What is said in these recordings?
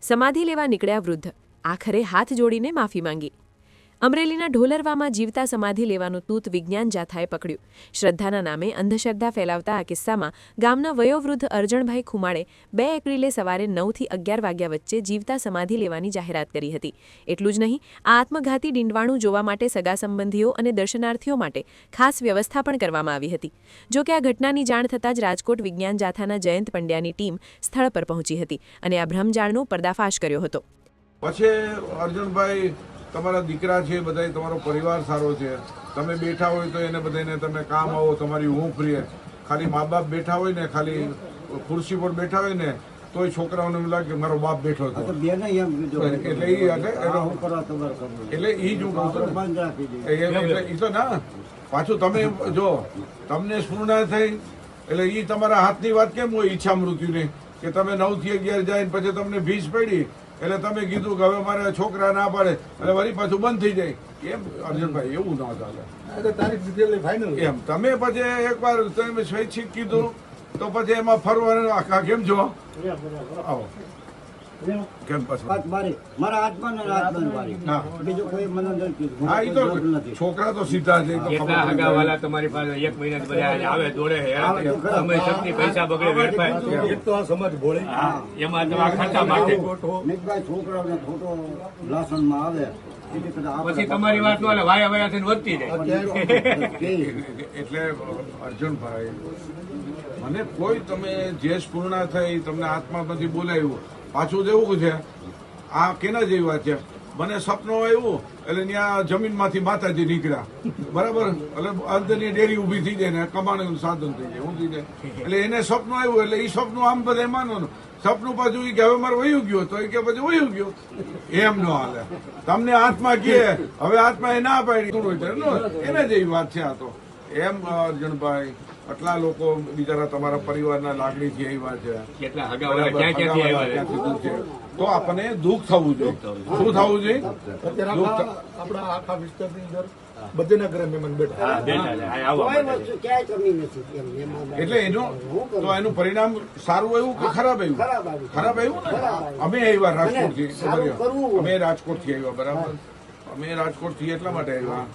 સમાધિ લેવા નીકળ્યા વૃદ્ધ, આખરે હાથ જોડીને માફી માંગી। અમરેલીના ઢોલરવામાં જીવતા સમાધિ લેવાનું તૂત વિજ્ઞાન જાથાએ પકડ્યું। શ્રદ્ધાના નામે અંધશ્રદ્ધા ફેલાવતા આ કિસ્સામાં ગામના વયોવૃદ્ધ અરજણભાઈ ખુમાડે 2 એપ્રિલે સવારે 9 થી 11 વાગ્યા વચ્ચે જીવતા સમાધિ લેવાની જાહેરાત કરી હતી। એટલું જ નહીં, આ આત્મઘાતી ડીંડવાણું જોવા માટે સગા સંબંધીઓ અને દર્શનાર્થીઓ માટે ખાસ વ્યવસ્થા પણ કરવામાં આવી હતી। જોકે આ ઘટનાની જાણ થતાં જ રાજકોટ વિજ્ઞાન જાથાના જયંત પંડ્યાની ટીમ સ્થળ પર પહોંચી હતી અને આ ભ્રમજાળનો પર્દાફાશ કર્યો હતો। પછી અર્જુનભાઈ, તમારા દીકરા છે, બધાય તમારો પરિવાર સારો છે, તમે બેઠા હોય તો એને બધાને તમે કામ આવો, તમારી ઊંઘ રહે। ખાલી મા બાપ બેઠા હોય ને, ખાલી ખુરશી પર બેઠા હોય ને, તોય છોકરાઓને એવું લાગે કે મારો બાપ બેઠો હતો, એટલે એ જ હું તો ના પાછું તમે જો તમને સ્ફૂર્ણા થઈ એટલે એ તમારા હાથની વાત કેમ હોય ઈચ્છા મૃત્યુની, કે તમે 9 થી 11 જાય પછી તમને ભીસ પડી એટલે તમે કીધું કે હવે મારા છોકરા ના પાડે એટલે વળી પાછું બંધ થઈ જાય, એમ અર્જુનભાઈ એવું ના ચાલે। તારીખ દીધેલી ફાઇનલ એમ તમે પછી એકવાર તમે સ્વૈચ્છિક કીધું તો પછી એમાં ફરવાનું આખા કેમ જો આવો કેમ છોકરા તો સીધા છે, તમારી પાસે 1 મહિના બધા આવે દોડે સમય શક્તિ પૈસા બગડે વેડફાય, એક તો આ સમાજ ભોળે એમાં તમારા ખાતા માટે છોકરાઓને ખોટો લાસણમાં આવે પછી તમારી વાત નો વાયા વાયા થઈને વધતી જાય। એટલે અર્જુનભાઈ, મને કોઈ તમે જે સ્ફૂર્ણા થઈ તમને આત્મામાંથી બોલાવ્યું, પાછું જેવું છે આ કેના જેવી વાત છે, મને સપનું આવ્યું એટલે ત્યાં જમીનમાંથી માતાજી નીકળ્યા, બરાબર, એટલે અંદરની ડેરી ઊભી થઈ જાય ને કમાણીનું સાધન થઈ જાય, શું થઈ જાય, એટલે એને સપનું આવ્યું એટલે એ સપનું આમ બધા માનો, સપનું પાછું કે હવે મારે વયું ગયો તો એ કે પછી વયું ગયો, એમ ન હાલે। તમને આત્મા કહે હવે આત્મા એ ના પાડી એને જેવી વાત છે આ તો, એમ અર્જુનભાઈ આટલા લોકો બિચારા તમારા પરિવારના લાગણીથી આવ્યા છે, તો આપણને દુઃખ થવું જોઈએ। શું થવું જોઈએ? આપણા આખા વિસ્તારની અંદર બધાના ઘરે મહેમાન બેઠા, એટલે એનું પરિણામ સારું આવ્યું કે ખરાબ આવ્યું? ખરાબ આવ્યું ને। અમે આવ્યા રાજકોટથી, અમે રાજકોટથી આવ્યા, બરાબર, અમે રાજકોટથી એટલા માટે આવ્યા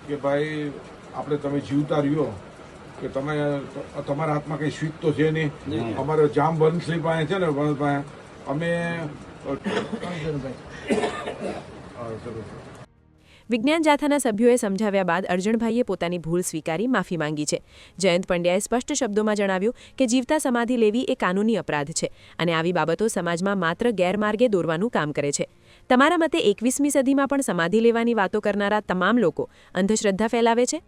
કે ભાઈ આપણે તમે જીવતા રહ્યો કે તમે તમારા હાથમાં કઈ સ્વીટ તો છે નહીં, અમારે જામ વંશલી પાસે છે ને વંશ પાસે અમે વિજ્ઞાન જાથાના સભ્યોએ સમજાવ્યા બાદ અરજણભાઈએ પોતાની ભૂલ સ્વીકારી માફી માંગી છે। જયંત પંડ્યાએ સ્પષ્ટ શબ્દોમાં જણાવ્યું કે જીવતા સમાધિ લેવી એ કાનૂની અપરાધ છે અને આવી બાબતો સમાજમાં માત્ર ગેરમાર્ગે દોરવાનું કામ કરે છે। તમારા મતે 21મી સદીમાં પણ સમાધિ લેવાની વાતો કરનારા તમામ લોકો અંધશ્રદ્ધા ફેલાવે છે?